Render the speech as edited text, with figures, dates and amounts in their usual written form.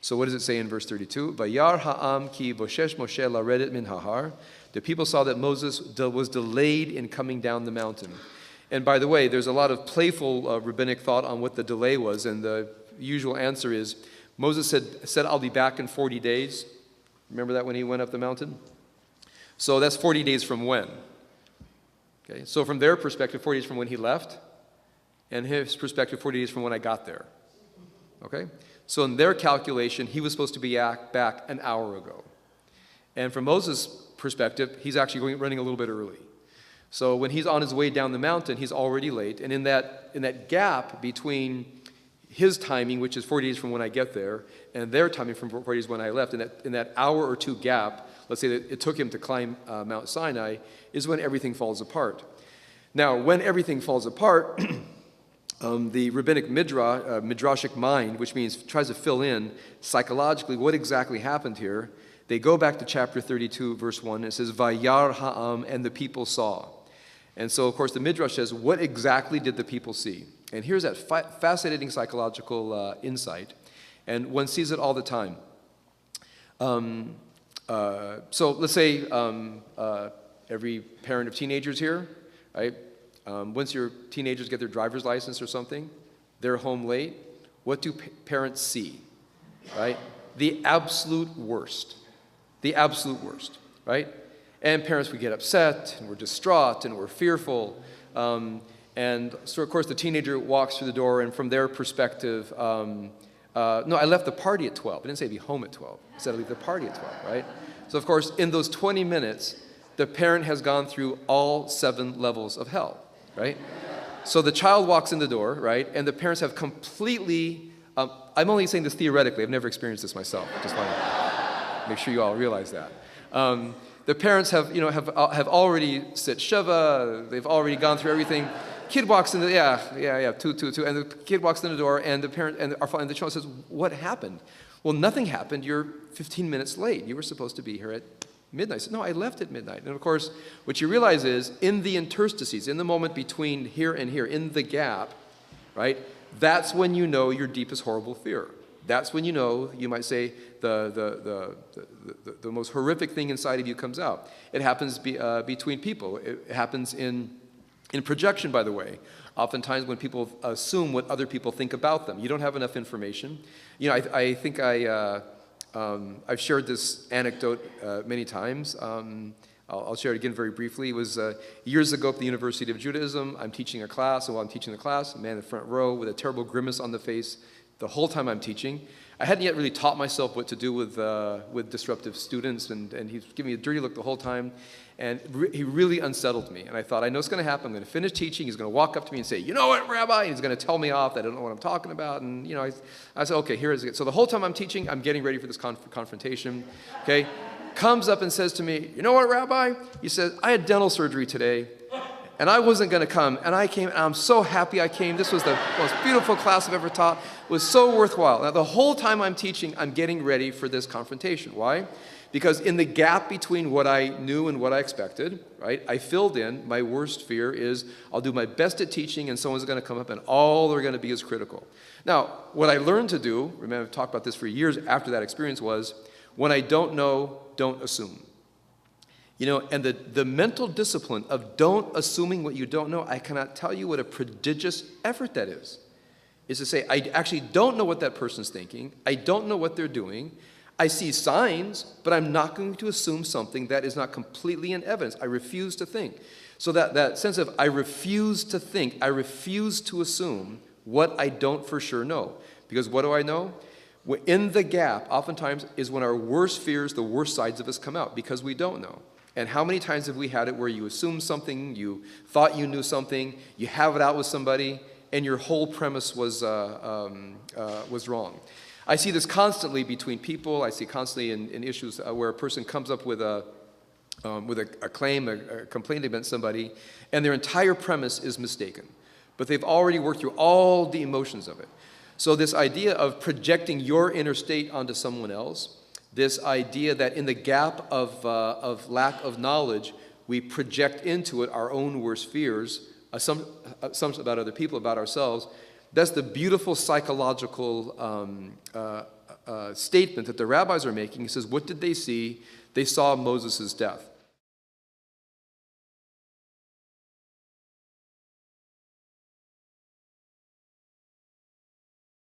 So what does it say in verse 32? Vayar ha'am ki boshesh Moshe laredet min hahar. The people saw that Moses was delayed in coming down the mountain. And by the way, there's a lot of playful rabbinic thought on what the delay was, and the usual answer is Moses said I'll be back in 40 days. Remember that when he went up the mountain? So that's 40 days from when? Okay, so from their perspective, 40 days from when he left, and his perspective, 40 days from when I got there. Okay? So in their calculation, he was supposed to be back an hour ago. And from Moses' perspective, he's actually running a little bit early. So when he's on his way down the mountain, he's already late. And in that gap between his timing, which is 40 days from when I get there, and their timing from 40 days when I left, in that hour or two gap, let's say that it took him to climb Mount Sinai, is when everything falls apart. Now, when everything falls apart, the rabbinic midrashic mind, which means tries to fill in psychologically what exactly happened here, they go back to chapter 32, verse 1, and it says, Vayar ha'am, and the people saw. And so, of course, the Midrash says, what exactly did the people see? And here's that fascinating psychological insight, and one sees it all the time. So let's say every parent of teenagers here, right? Once your teenagers get their driver's license or something, they're home late. What do parents see, right? The absolute worst. The absolute worst, right? And parents would get upset, and we're distraught, and we're fearful. And so, of course, the teenager walks through the door, and from their perspective, no, I left the party at 12. I didn't say be home at 12. I said I leave the party at 12, right? So, of course, in those 20 minutes, the parent has gone through all 7 levels of hell, right? So the child walks in the door, right? And the parents have completely, I'm only saying this theoretically. I've never experienced this myself. Just want to make sure you all realize that. The parents have already said Sheva. They've already gone through everything. Kid walks in the, two, and the kid walks in the door, and the parent and the child says, "What happened?" Well, nothing happened. You're 15 minutes late. You were supposed to be here at midnight. I said, no, I left at midnight. And of course, what you realize is, in the interstices, in the moment between here and here, in the gap, right, that's when you know your deepest horrible fear. That's when you know, you might say, the most horrific thing inside of you comes out. It happens between people. It happens in projection, by the way. Oftentimes when people assume what other people think about them, you don't have enough information. You know, I think I've shared this anecdote many times. I'll share it again very briefly. It was years ago at the University of Judaism. I'm teaching a class, and while I'm teaching the class, a man in the front row with a terrible grimace on the face the whole time I'm teaching. I hadn't yet really taught myself what to do with disruptive students, and he's giving me a dirty look the whole time. And he really unsettled me. And I thought, I know it's going to happen. I'm going to finish teaching. He's going to walk up to me and say, "You know what, Rabbi?" And he's going to tell me off that I don't know what I'm talking about. And, you know, I said, okay, here is it. So the whole time I'm teaching, I'm getting ready for this confrontation. Okay? Comes up and says to me, "You know what, Rabbi?" He says, "I had dental surgery today, and I wasn't going to come. And I came, and I'm so happy I came. This was the most beautiful class I've ever taught. It was so worthwhile." Now, the whole time I'm teaching, I'm getting ready for this confrontation. Why? Because in the gap between what I knew and what I expected, right, I filled in my worst fear is I'll do my best at teaching and someone's going to come up and all they're going to be is critical. Now, what I learned to do, remember I've talked about this for years after that experience, was when I don't know, don't assume. You know, and the mental discipline of don't assuming what you don't know, I cannot tell you what a prodigious effort that is to say, I actually don't know what that person's thinking. I don't know what they're doing. I see signs, but I'm not going to assume something that is not completely in evidence. I refuse to think. So that sense of I refuse to think, I refuse to assume what I don't for sure know. Because what do I know? In the gap, oftentimes, is when our worst fears, the worst sides of us come out, because we don't know. And how many times have we had it where you assumed something, you thought you knew something, you have it out with somebody, and your whole premise was wrong. I see this constantly between people. I see constantly in issues where a person comes up with a claim, a complaint against somebody, and their entire premise is mistaken. But they've already worked through all the emotions of it. So this idea of projecting your inner state onto someone else, this idea that in the gap of lack of knowledge, we project into it our own worst fears, assumptions about other people, about ourselves. That's the beautiful psychological statement that the rabbis are making. He says, what did they see? They saw Moses' death.